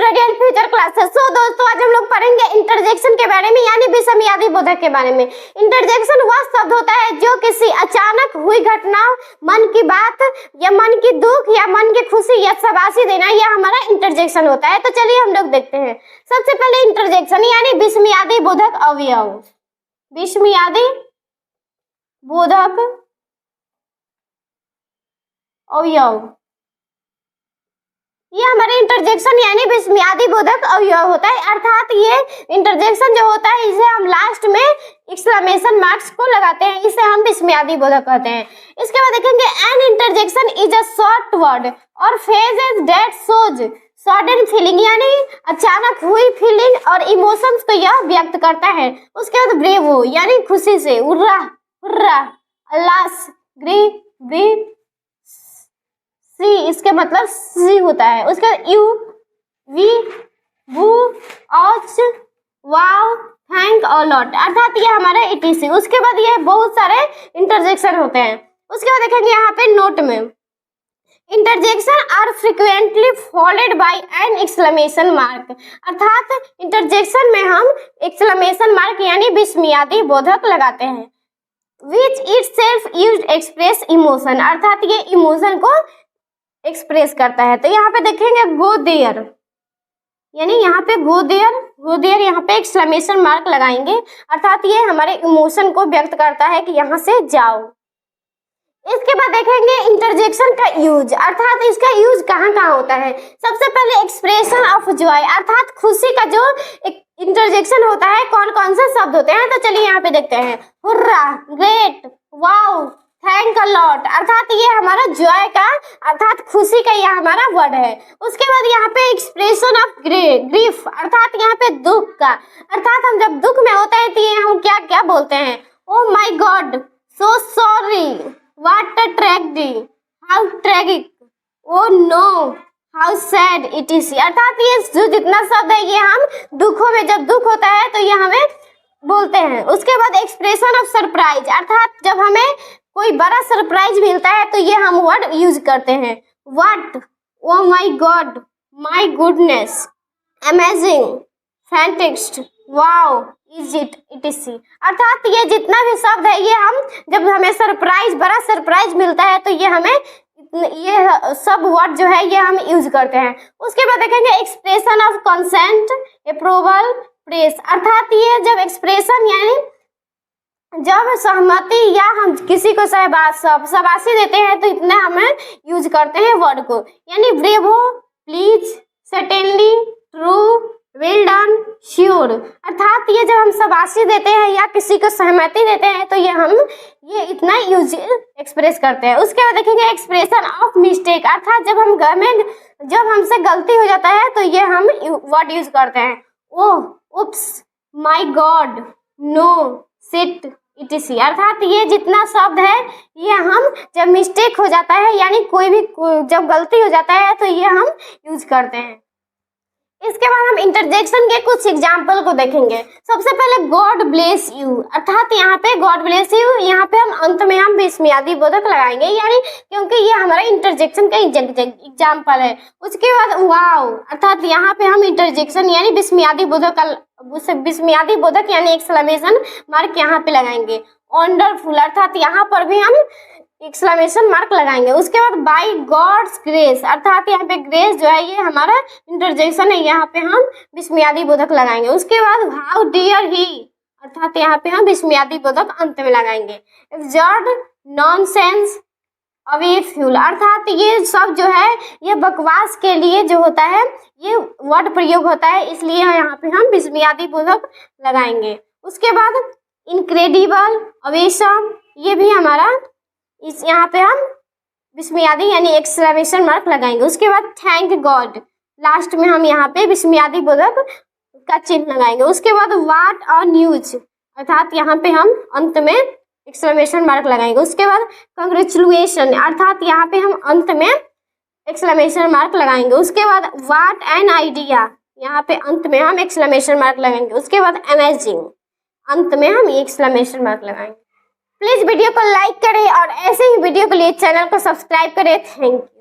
Tutorial future classes. सो दोस्तों, आज हम लोग पढ़ेंगे इंटरजेक्शन के बारे में, यानी विषमयादी बोधक के बारे में। इंटरजेक्शन वह शब्द होता है जो किसी अचानक हुई घटना, मन की बात या मन की दुख या मन की खुशी या शाबाशी देना, यह हमारा इंटरजेक्शन होता है। तो चलिए हम लोग देखते हैं। सबसे पहले इंटरजेक्शन यानी विषमयादी बोधक अवयव। विषमयादी बोधक अवयव, ये हमारे इंटरजेक्शन यानी विषमयादी बोधक अवयव होता है। अर्थात ये इंटरजेक्शन जो होता है, इसे हम लास्ट में एक्सक्लेमेशन मार्क्स को लगाते हैं, इसे हम विषमयादी बोधक कहते हैं। इसके बाद देखेंगे an interjection is a short word और phrase that shows sudden feeling, यानी अचानक हुई फीलिंग और इमोशंस को यह व्यक्त करता है। उसके बाद ब्रेवो यानी खुशी से, उर्रा हुर्रा, अल्लास, ग्री ग्री सी, इसके मतलब सी होता है। उसके बाद ew whee woo ouch wow thank और लॉट, अर्थात ये हमारा इटीसी। उसके बाद ये बहुत सारे इंटरजेक्शन होते हैं। उसके बाद देखेंगे यहाँ पे नोट में, interjection are frequently followed by an exclamation mark, अर्थात इंटरजेक्शन में हम एक्सक्लेमेशन मार्क यानी विषमयादी बोधक लगाते हैं। Which itself used express emotion, अर्थात ये इमोशन को एक्सप्रेस करता है। तो यहाँ पे देखेंगे गो देयर, यानी यहाँ पे गो देयर यहाँ पे एक्सक्लेमेशन मार्क लगाएंगे, अर्थात ये हमारे इमोशन को व्यक्त करता है कि यहाँ से जाओ। इसके बाद देखेंगे इंटरजेक्शन का यूज, अर्थात इसका यूज कहाँ कहाँ होता है। सबसे पहले एक्सप्रेशन ऑफ जॉय, अर्थात खुशी का जो इंटरजेक्शन होता है, कौन कौन से शब्द होते हैं। तो चलिए यहाँ पे देखते हैं। Hurrah, great, wow, thank a lot, अर्थात ये हमारा जॉय का अर्थात खुशी का यह हमारा वर्ड है। उसके बाद यहाँ पे एक्सप्रेशन ऑफ ग्रीफ, अर्थात यहाँ पे दुख का, अर्थात हम जब दुख में होते हैं तो ये हम क्या क्या बोलते हैं। Oh my god, so sorry, what a tragedy, how tragic, oh no, how sad etc, अर्थात ये जो जितना शब्द है ये हम दुखों में, जब दुख होता है तो ये हमें बोलते हैं। उसके बाद एक्सप्रेशन ऑफ सरप्राइज, अर्थात जब हमें कोई बड़ा सरप्राइज मिलता है तो ये हम वर्ड यूज करते हैं। What, O my God, my goodness, amazing, fantastic, wow, is it, etc., अर्थात ये जितना भी शब्द है ये हम जब हमें सरप्राइज, बड़ा सरप्राइज मिलता है तो ये हमें ये सब वर्ड जो है ये हम यूज करते हैं। उसके बाद देखेंगे expression of consent, approval, press, अर्थात ये जब एक्सप्रेशन यानी जब सहमति या हम किसी को शाबाशी देते हैं तो इतना हमें यूज करते हैं वर्ड को, यानी bravo, please, certainly, true, well done, sure, अर्थात ये जब हम शाबाशी देते हैं या किसी को सहमति देते हैं तो ये इतना यूज एक्सप्रेस करते हैं। उसके बाद देखेंगे एक्सप्रेशन ऑफ मिस्टेक, अर्थात जब हमसे गलती हो जाता है तो ये हम वर्ड यूज करते हैं। Oh, oops, my god, no, sit, etc, अर्थात ये जितना शब्द है ये हम जब मिस्टेक हो जाता है यानी कोई भी जब गलती हो जाता है तो ये हम यूज करते हैं। इसके बाद हम इंटरजेक्शन के कुछ एग्जाम्पल को देखेंगे। सबसे पहले गॉड ब्लेस यू, अर्थात यहाँ पे गॉड ब्लेस यू, यहाँ पे हम अंत में हम विषमयादी बोधक लगाएंगे, यानी क्योंकि ये हमारा इंटरजेक्शन का एग्जाम्पल है। उसके बाद वाओ, अर्थात यहाँ पे हम इंटरजेक्शन यानी विषमयादी बोधक यानी एक्सक्लेमेशन मार्क यहाँ पे लगाएंगे। वंडरफुल, अर्थात यहाँ पर भी हम एक्सक्लेमेशन मार्क लगाएंगे। उसके बाद बाय गॉड्स ग्रेस, अर्थात यहाँ पे ग्रेस जो है ये हमारा इंटरजेक्शन है, यहाँ पे हम विषमयादी बोधक लगाएंगे। उसके बाद हाउ डियर ही, अर्थात यहाँ पे हम विषमयादी बोधक अंत में लगाएंगे। एब्सर्ड, नॉनसेंस, अवे फ्यूल, अर्थात ये सब जो है ये बकवास के लिए जो होता है ये वर्ड प्रयोग होता है, इसलिए यहाँ पे हम विषमयादी बोधक लगाएंगे। उसके बाद इनक्रेडिबल, अवेसम, ये भी हमारा इस यहाँ पे हम विषमयादी यानी एक्सक्लेमेशन मार्क लगाएंगे। उसके बाद थैंक गॉड, लास्ट में हम यहाँ पे विषमयादी बोधक का चिन्ह लगाएंगे। उसके बाद व्हाट अ न्यूज, अर्थात यहाँ पे हम अंत में एक्सक्लेमेशन मार्क लगाएंगे। उसके बाद कंग्रेचुलेशन, अर्थात यहाँ पे हम अंत में एक्सक्लेमेशन मार्क लगाएंगे। उसके बाद व्हाट एन आइडिया, यहाँ पे अंत में हम एक्सक्लेमेशन मार्क लगाएंगे। उसके बाद अमेजिंग, अंत में हम एक्सक्लेमेशन मार्क लगाएंगे। प्लीज वीडियो को लाइक करें और ऐसे ही वीडियो के लिए चैनल को सब्सक्राइब करें। Thank you.